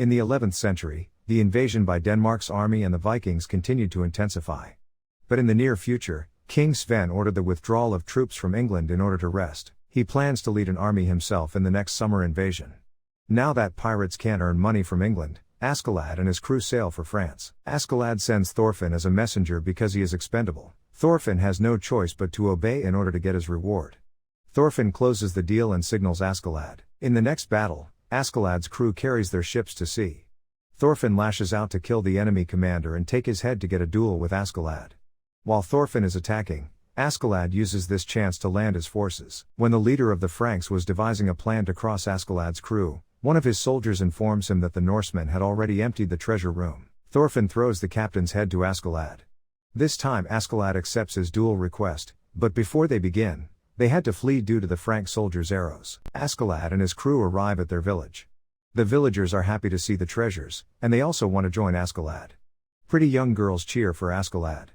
In the 11th century, the invasion by Denmark's army and the Vikings continued to intensify. But in the near future, King Sven ordered the withdrawal of troops from England in order to rest. He plans to lead an army himself in the next summer invasion. Now that pirates can't earn money from England, Askeladd and his crew sail for France. Askeladd sends Thorfinn as a messenger because he is expendable. Thorfinn has no choice but to obey in order to get his reward. Thorfinn closes the deal and signals Askeladd. In the next battle, Askeladd's crew carries their ships to sea. Thorfinn lashes out to kill the enemy commander and take his head to get a duel with Askeladd. While Thorfinn is attacking, Askeladd uses this chance to land his forces. When the leader of the Franks was devising a plan to cross Askeladd's crew, one of his soldiers informs him that the Norsemen had already emptied the treasure room. Thorfinn throws the captain's head to Askeladd. This time Askeladd accepts his duel request, but before they begin, they had to flee due to the Frank soldiers' arrows. Askeladd and his crew arrive at their village. The villagers are happy to see the treasures, and they also want to join Askeladd. Pretty young girls cheer for Askeladd.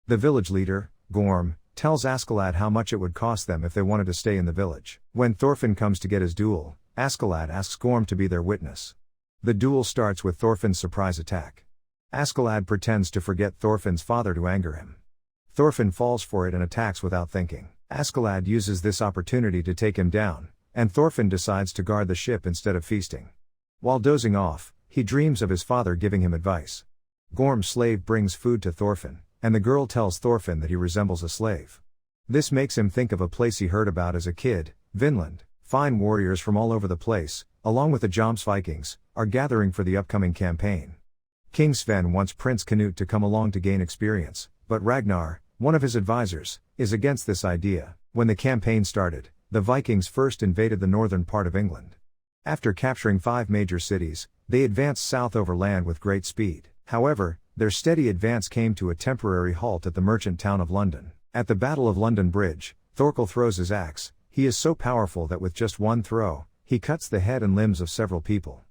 The village leader, Gorm, tells Askeladd how much it would cost them if they wanted to stay in the village. When Thorfinn comes to get his duel, Askeladd asks Gorm to be their witness. The duel starts with Thorfinn's surprise attack. Askeladd pretends to forget Thorfinn's father to anger him. Thorfinn falls for it and attacks without thinking. Askeladd uses this opportunity to take him down, and Thorfinn decides to guard the ship instead of feasting. While dozing off, he dreams of his father giving him advice. Gorm's slave brings food to Thorfinn, and the girl tells Thorfinn that he resembles a slave. This makes him think of a place he heard about as a kid, Vinland. Fine warriors from all over the place, along with the Jomsvikings, are gathering for the upcoming campaign. King Sven wants Prince Canute to come along to gain experience, but Ragnar, one of his advisors, is against this idea. When the campaign started, the Vikings first invaded the northern part of England. After capturing 5 major cities, they advanced south over land with great speed. However, their steady advance came to a temporary halt at the merchant town of London. At the Battle of London Bridge, Thorkel throws his axe. He is so powerful that with just one throw, he cuts the head and limbs of several people.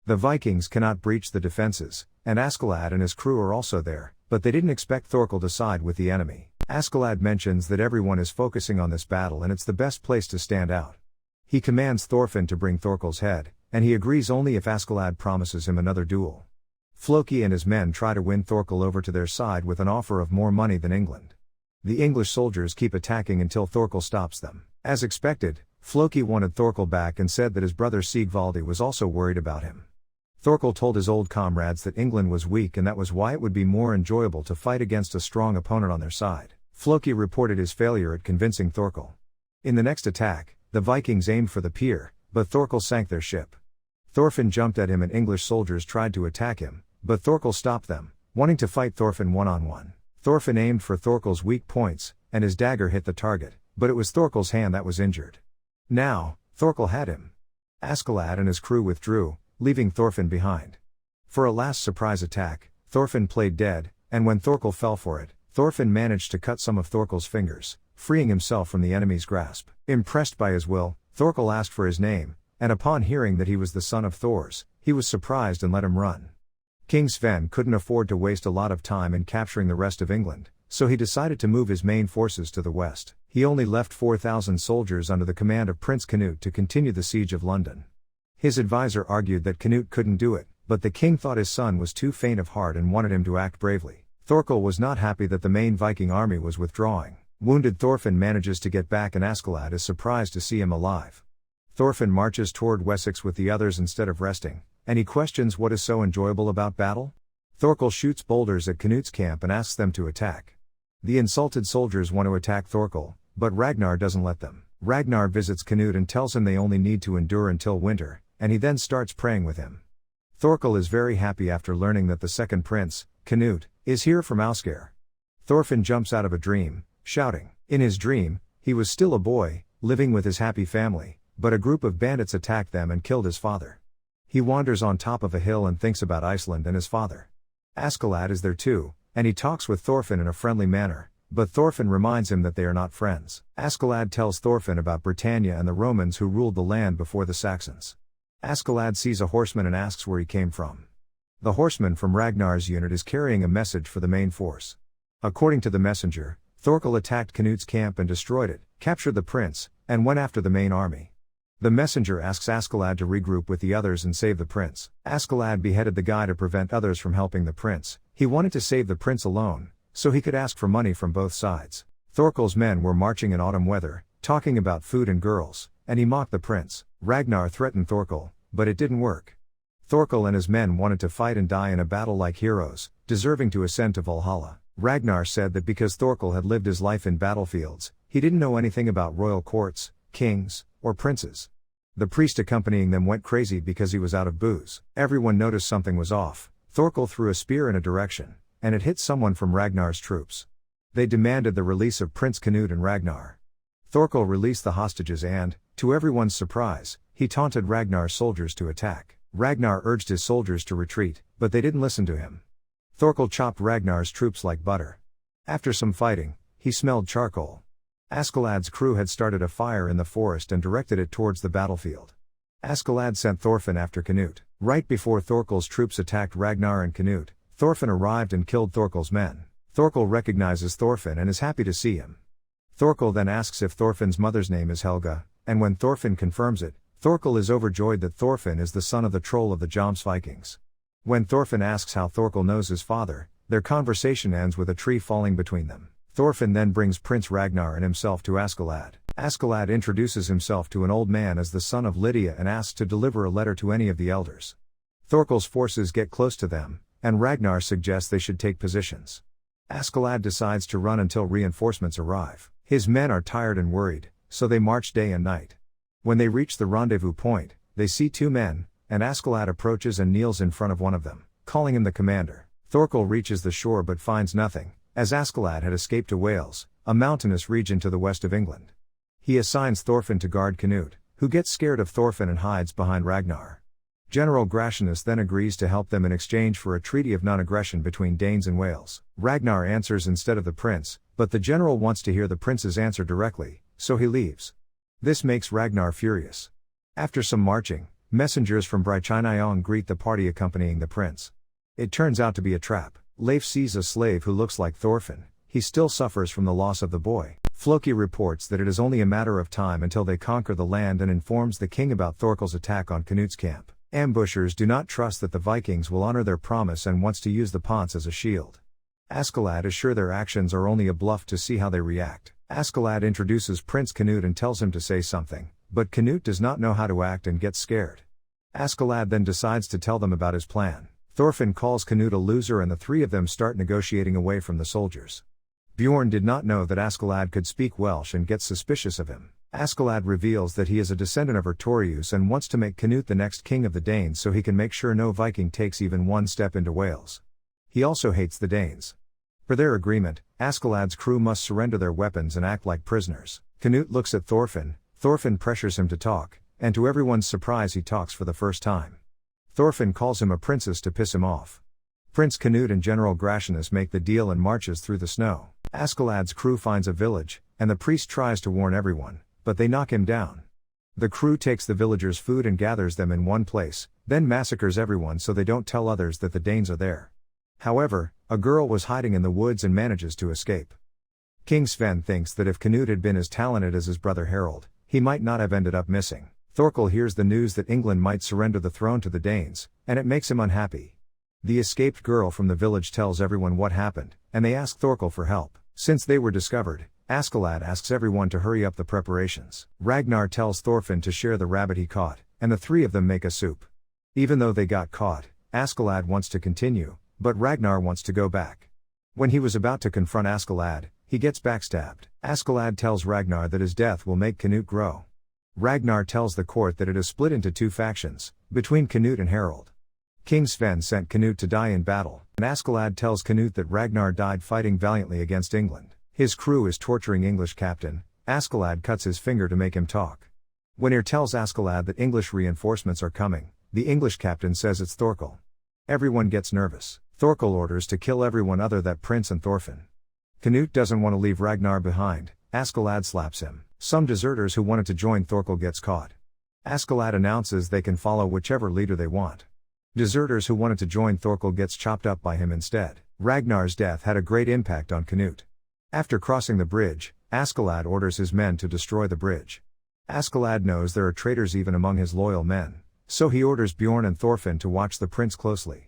The Vikings cannot breach the defenses, and Askeladd and his crew are also there, but they didn't expect Thorkel to side with the enemy. Askeladd mentions that everyone is focusing on this battle and it's the best place to stand out. He commands Thorfinn to bring Thorkel's head, and he agrees only if Askeladd promises him another duel. Floki and his men try to win Thorkel over to their side with an offer of more money than England. The English soldiers keep attacking until Thorkel stops them. As expected, Floki wanted Thorkel back and said that his brother Sigvaldi was also worried about him. Thorkel told his old comrades that England was weak and that was why it would be more enjoyable to fight against a strong opponent on their side. Floki reported his failure at convincing Thorkel. In the next attack, the Vikings aimed for the pier, but Thorkel sank their ship. Thorfinn jumped at him and English soldiers tried to attack him, but Thorkel stopped them, wanting to fight Thorfinn one-on-one. Thorfinn aimed for Thorkel's weak points, and his dagger hit the target, but it was Thorkel's hand that was injured. Now, Thorkel had him. Askeladd and his crew withdrew, leaving Thorfinn behind. For a last surprise attack, Thorfinn played dead, and when Thorkel fell for it, Thorfinn managed to cut some of Thorkel's fingers, freeing himself from the enemy's grasp. Impressed by his will, Thorkel asked for his name, and upon hearing that he was the son of Thor's, he was surprised and let him run. King Sven couldn't afford to waste a lot of time in capturing the rest of England, so he decided to move his main forces to the west. He only left 4,000 soldiers under the command of Prince Canute to continue the siege of London. His advisor argued that Canute couldn't do it, but the king thought his son was too faint of heart and wanted him to act bravely. Thorkel was not happy that the main Viking army was withdrawing. Wounded Thorfinn manages to get back and Askeladd is surprised to see him alive. Thorfinn marches toward Wessex with the others instead of resting, and he questions what is so enjoyable about battle. Thorkel shoots boulders at Canute's camp and asks them to attack. The insulted soldiers want to attack Thorkel, but Ragnar doesn't let them. Ragnar visits Canute and tells him they only need to endure until winter, and he then starts praying with him. Thorkel is very happy after learning that the second prince, Canute, is here from Asker. Thorfinn jumps out of a dream, shouting. In his dream, he was still a boy, living with his happy family, but a group of bandits attacked them and killed his father. He wanders on top of a hill and thinks about Iceland and his father. Askeladd is there too, and he talks with Thorfinn in a friendly manner, but Thorfinn reminds him that they are not friends. Askeladd tells Thorfinn about Britannia and the Romans who ruled the land before the Saxons. Askeladd sees a horseman and asks where he came from. The horseman from Ragnar's unit is carrying a message for the main force. According to the messenger, Thorkel attacked Canute's camp and destroyed it, captured the prince, and went after the main army. The messenger asks Askeladd to regroup with the others and save the prince. Askeladd beheaded the guy to prevent others from helping the prince. He wanted to save the prince alone, so he could ask for money from both sides. Thorkel's men were marching in autumn weather, talking about food and girls, and he mocked the prince. Ragnar threatened Thorkel, but it didn't work. Thorkel and his men wanted to fight and die in a battle like heroes, deserving to ascend to Valhalla. Ragnar said that because Thorkel had lived his life in battlefields, he didn't know anything about royal courts, kings, or princes. The priest accompanying them went crazy because he was out of booze. Everyone noticed something was off. Thorkel threw a spear in a direction, and it hit someone from Ragnar's troops. They demanded the release of Prince Canute and Ragnar. Thorkel released the hostages and, to everyone's surprise, he taunted Ragnar's soldiers to attack. Ragnar urged his soldiers to retreat, but they didn't listen to him. Thorkel chopped Ragnar's troops like butter. After some fighting, he smelled charcoal. Askeladd's crew had started a fire in the forest and directed it towards the battlefield. Askeladd sent Thorfinn after Canute. Right before Thorkel's troops attacked Ragnar and Canute, Thorfinn arrived and killed Thorkel's men. Thorkel recognizes Thorfinn and is happy to see him. Thorkel then asks if Thorfinn's mother's name is Helga, and when Thorfinn confirms it, Thorkel is overjoyed that Thorfinn is the son of the troll of the Joms Vikings. When Thorfinn asks how Thorkel knows his father, their conversation ends with a tree falling between them. Thorfinn then brings Prince Ragnar and himself to Askeladd. Askeladd introduces himself to an old man as the son of Lydia and asks to deliver a letter to any of the elders. Thorkel's forces get close to them, and Ragnar suggests they should take positions. Askeladd decides to run until reinforcements arrive. His men are tired and worried, so they march day and night. When they reach the rendezvous point, they see two men, and Askeladd approaches and kneels in front of one of them, calling him the commander. Thorkel reaches the shore but finds nothing, as Askeladd had escaped to Wales, a mountainous region to the west of England. He assigns Thorfinn to guard Canute, who gets scared of Thorfinn and hides behind Ragnar. General Gratianus then agrees to help them in exchange for a treaty of non-aggression between Danes and Wales. Ragnar answers instead of the prince, but the general wants to hear the prince's answer directly, so he leaves. This makes Ragnar furious. After some marching, messengers from Brychinayong greet the party accompanying the prince. It turns out to be a trap. Leif sees a slave who looks like Thorfinn. He still suffers from the loss of the boy. Floki reports that it is only a matter of time until they conquer the land and informs the king about Thorkel's attack on Canute's camp. Ambushers do not trust that the Vikings will honor their promise and wants to use the Ponts as a shield. Askeladd is sure their actions are only a bluff to see how they react. Askeladd introduces Prince Canute and tells him to say something, but Canute does not know how to act and gets scared. Askeladd then decides to tell them about his plan. Thorfinn calls Canute a loser and the three of them start negotiating away from the soldiers. Bjorn did not know that Askeladd could speak Welsh and gets suspicious of him. Askeladd reveals that he is a descendant of Ertorius and wants to make Canute the next king of the Danes so he can make sure no Viking takes even one step into Wales. He also hates the Danes. For their agreement, Askeladd's crew must surrender their weapons and act like prisoners. Canute looks at Thorfinn, Thorfinn pressures him to talk, and to everyone's surprise he talks for the first time. Thorfinn calls him a princess to piss him off. Prince Canute and General Gratianus make the deal and marches through the snow. Askeladd's crew finds a village, and the priest tries to warn everyone, but they knock him down. The crew takes the villagers' food and gathers them in one place, then massacres everyone so they don't tell others that the Danes are there. However, a girl was hiding in the woods and manages to escape. King Sven thinks that if Canute had been as talented as his brother Harold, he might not have ended up missing. Thorkel hears the news that England might surrender the throne to the Danes, and it makes him unhappy. The escaped girl from the village tells everyone what happened, and they ask Thorkel for help. Since they were discovered, Askeladd asks everyone to hurry up the preparations. Ragnar tells Thorfinn to share the rabbit he caught, and the three of them make a soup. Even though they got caught, Askeladd wants to continue, but Ragnar wants to go back. When he was about to confront Askeladd, he gets backstabbed. Askeladd tells Ragnar that his death will make Canute grow. Ragnar tells the court that it is split into two factions, between Canute and Harold. King Sven sent Canute to die in battle, and Askeladd tells Canute that Ragnar died fighting valiantly against England. His crew is torturing English captain. Askeladd cuts his finger to make him talk. Whenear tells Askeladd that English reinforcements are coming. The English captain says it's Thorkel. Everyone gets nervous. Thorkel orders to kill everyone other than Prince and Thorfinn. Canute doesn't want to leave Ragnar behind. Askeladd slaps him. Some deserters who wanted to join Thorkel gets caught. Askeladd announces they can follow whichever leader they want. Deserters who wanted to join Thorkel gets chopped up by him instead. Ragnar's death had a great impact on Canute. After crossing the bridge, Askeladd orders his men to destroy the bridge. Askeladd knows there are traitors even among his loyal men, so he orders Bjorn and Thorfinn to watch the prince closely.